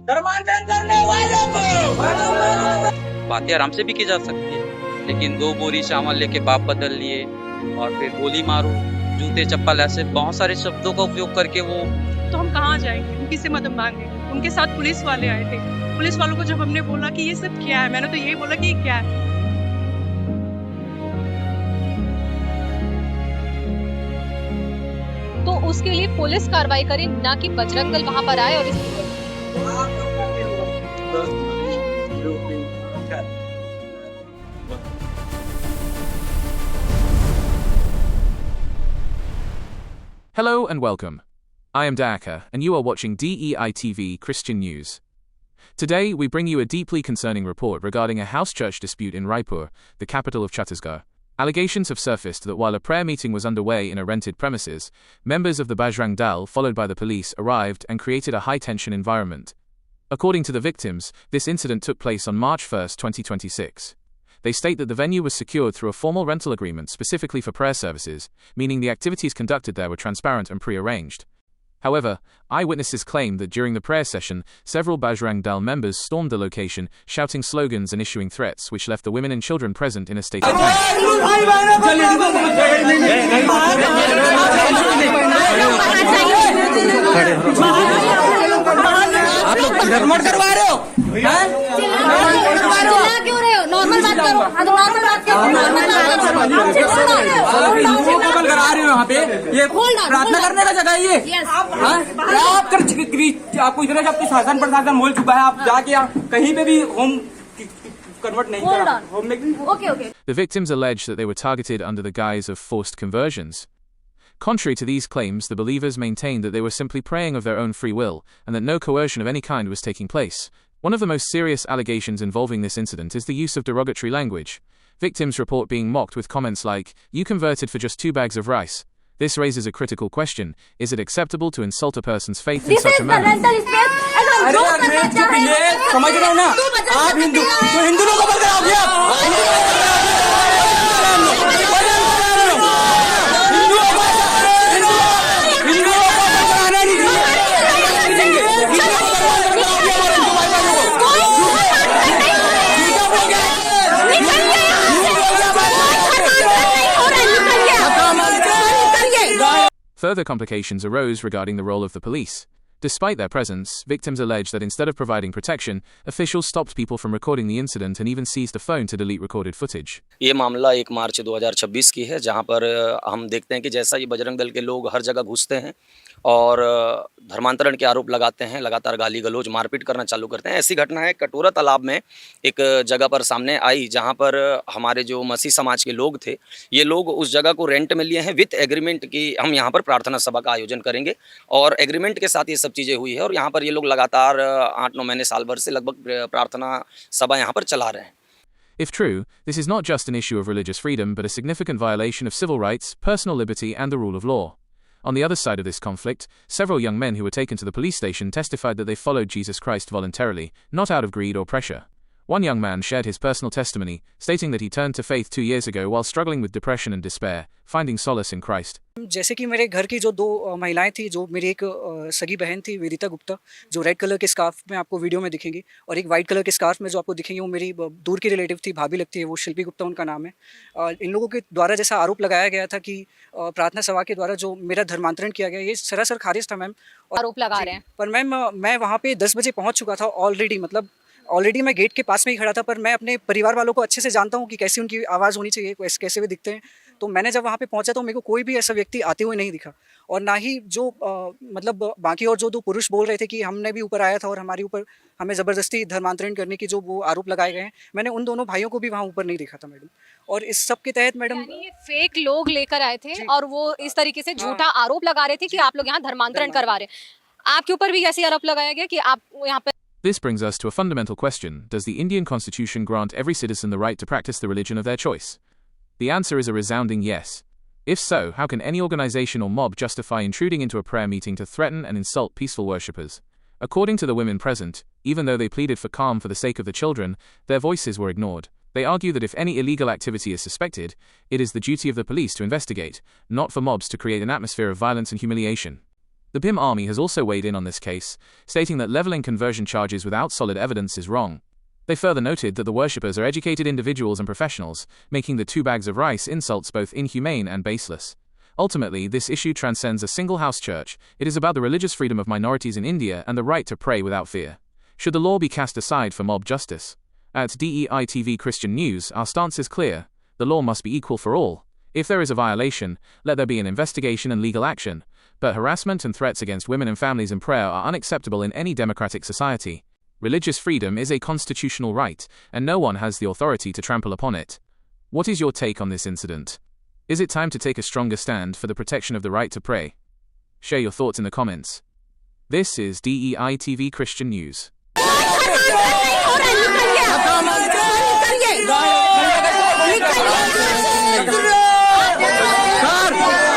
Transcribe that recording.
धर्मांतरण करने वालों को बातें आराम से भी की जा सकती है, लेकिन 2 बोरी चावल लेके बाप बदल लिए और फिर गोली मारो, जूते चप्पल, ऐसे बहुत सारे शब्दों का उपयोग करके वो। तो हम कहाँ जाएंगे, उनकी से मदद मांगे। उनके साथ पुलिस वाले आए थे, पुलिस वालों को जब हमने बोला कि ये सब क्या है, मैंने तो यही बोला कि ये क्या है। तो उसके लिए पुलिस कार्रवाई करे, ना कि बजरंग दल वहां पर आए और Hello and welcome. I am Daka, and you are watching DEITV Christian News. Today, we bring you a deeply concerning report regarding a house church dispute in Raipur, the capital of Chhattisgarh. Allegations have surfaced that while a prayer meeting was underway in a rented premises, members of the Bajrang Dal, followed by the police, arrived and created a high-tension environment. According to the victims, this incident took place on March 1, 2026. They state that the venue was secured through a formal rental agreement specifically for prayer services, meaning the activities conducted there were transparent and pre-arranged. However, eyewitnesses claim that during the prayer session, several Bajrang Dal members stormed the location, shouting slogans and issuing threats, which left the women and children present in a state of panic. ये प्रार्थना करने का जगह है ये। आपको इतना आपको शासन प्रशासन बोल चुका है, आप जाके कहीं पे भी होम कन्वर्ट नहीं करा। The victims allege that they were targeted under the guise of forced conversions. Contrary to these claims, the believers maintained that they were simply praying of their own free will, and that no coercion of any kind was taking place. One of the most serious allegations involving this incident is the use of derogatory language. Victims report being mocked with comments like, "You converted for just 2 bags of rice." This raises a critical question: is it acceptable to insult a person's faith in such a manner? समझ रहे हो ना आप? हिंदू तो हिंदू लोगों पर कराओगे Further complications arose regarding the role of the police. Despite their presence, victims allege that instead of providing protection, officials stopped people from recording the incident and even seized a phone to delete recorded footage. ये मामला 1 मार्च 2026 की है, जहां पर हम देखते हैं कि जैसा ये बजरंग दल के लोग हर जगह घुसते हैं और धर्मांतरण के आरोप लगाते हैं, लगातार गाली गलौज मारपीट करना चालू करते हैं। ऐसी घटना है कटोरा तालाब में एक जगह पर सामने आई, जहां पर हमारे जो मसीह समाज के लोग थे, ये लोग उस जगह को रेंट में लिए हैं विथ एग्रीमेंट कि हम यहाँ पर प्रार्थना सभा का आयोजन करेंगे, और एग्रीमेंट के साथ ये सब चीज़ें हुई है। और यहाँ पर ये लोग लगातार 8-9 महीने साल भर से लगभग प्रार्थना सभा यहाँ पर चला रहे हैं। If true, this is not just an issue of religious freedom but a significant violation of civil rights, personal liberty and the rule of law. On the other side of this conflict, several young men who were taken to the police station testified that they followed Jesus Christ voluntarily, not out of greed or pressure. One young man shared his personal testimony, stating that he turned to faith 2 years ago while struggling with depression and despair, finding solace in Christ. जैसे कि मेरे घर की जो 2 महिलाएं थी, जो मेरी एक सगी बहन थी वेदिता गुप्ता, जो रेड कलर के स्कार्फ में आपको वीडियो में दिखेंगी, और एक वाइट कलर के स्कार्फ में जो आपको दिखेंगी वो मेरी दूर की रिलेटिव थी, भाभी लगती है, वो शिल्पी गुप्ता उनका नाम है। इन लोगों के द्वारा जैसा आरोप लगाया गया था कि प्रार्थना सभा के द्वारा जो मेरा धर्मांतरण किया गया, ये सरासर खारिज था मैम। आरोप लगा रहे हैं। पर मैम मैं वहाँ पे 10 बजे पहुँच चुका था ऑलरेडी मैं गेट के पास में ही खड़ा था, पर मैं अपने परिवार वालों को अच्छे से जानता हूँ कि कैसी उनकी आवाज़ होनी चाहिए, कैसे वे दिखते हैं। तो मैंने जब वहाँ पे पहुँचा तो मेरे को कोई भी ऐसा व्यक्ति आते हुए नहीं दिखा, और ना ही जो मतलब बाकी और जो 2 पुरुष बोल रहे थे कि हमने भी ऊपर आया था और हमारे ऊपर हमें ज़बरदस्ती धर्मांतरण करने की जो वो आरोप लगाए गए हैं, मैंने उन दोनों भाइयों को भी वहाँ ऊपर नहीं देखा था मैडम। और इस सब के तहत मैडम ये फेक लोग लेकर आए थे और वो इस तरीके से झूठा आरोप लगा रहे थे कि आप लोग यहाँ धर्मांतरण करवा रहे हैं। आपके ऊपर भी ऐसे आरोप लगाया गया कि आप यहाँ पे। This brings us to a fundamental question: does the Indian Constitution grant every citizen the right to practice the religion of their choice? The answer is a resounding yes. If so, how can any organization or mob justify intruding into a prayer meeting to threaten and insult peaceful worshippers? According to the women present, even though they pleaded for calm for the sake of the children, their voices were ignored. They argue that if any illegal activity is suspected, it is the duty of the police to investigate, not for mobs to create an atmosphere of violence and humiliation. The BHIM army has also weighed in on this case, stating that leveling conversion charges without solid evidence is wrong. They further noted that the worshippers are educated individuals and professionals, making the 2 bags of rice insults both inhumane and baseless. Ultimately, this issue transcends a single house church. It is about the religious freedom of minorities in India and the right to pray without fear. Should the law be cast aside for mob justice? At DEITV Christian News, our stance is clear. The law must be equal for all. If there is a violation, let there be an investigation and legal action. But harassment and threats against women and families in prayer are unacceptable in any democratic society. Religious freedom is a constitutional right, and no one has the authority to trample upon it. What is your take on this incident? Is it time to take a stronger stand for the protection of the right to pray? Share your thoughts in the comments. This is DEITV Christian News. Sir